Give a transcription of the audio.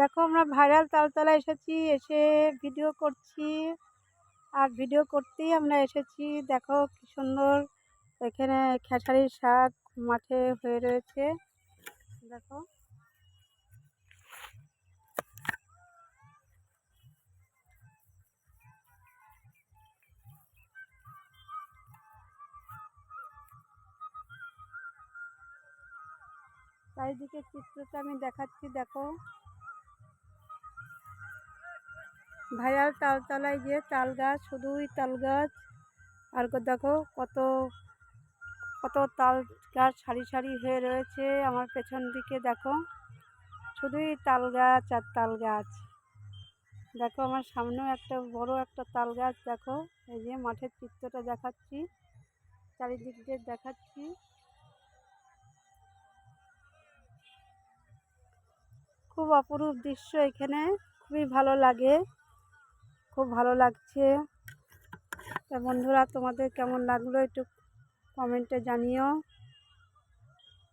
দেখো আমরা ভাইরাল তালতলায় এসেছি, এসে ভিডিও করছি। আর ভিডিও করতেই আমরা এসেছি। দেখো কি সুন্দর এখানে খেসারির শাক মাঠে হয়ে রয়েছে। দেখো চারিদিকে চিত্রটা আমি দেখাচ্ছি। দেখো ভাইরাল তালতলায় যে তাল গাছ, শুধুই তাল গাছ। আর দেখো কত কত তাল গাছ সারি সারি হয়ে রয়েছে। আমার পেছন দিকে দেখো শুধুই তাল গাছ আর তাল গাছ। দেখো আমার সামনেও একটা বড় একটা তাল গাছ। দেখো এই যে মাঠের চিত্রটা দেখাচ্ছি, চারিদিক দিয়ে দেখাচ্ছি। খুব অপরূপ দৃশ্য এখানে, খুবই ভালো লাগে, খুব ভালো লাগছে। তা বন্ধুরা, তোমাদের কেমন লাগলো একটু কমেন্টে জানিও।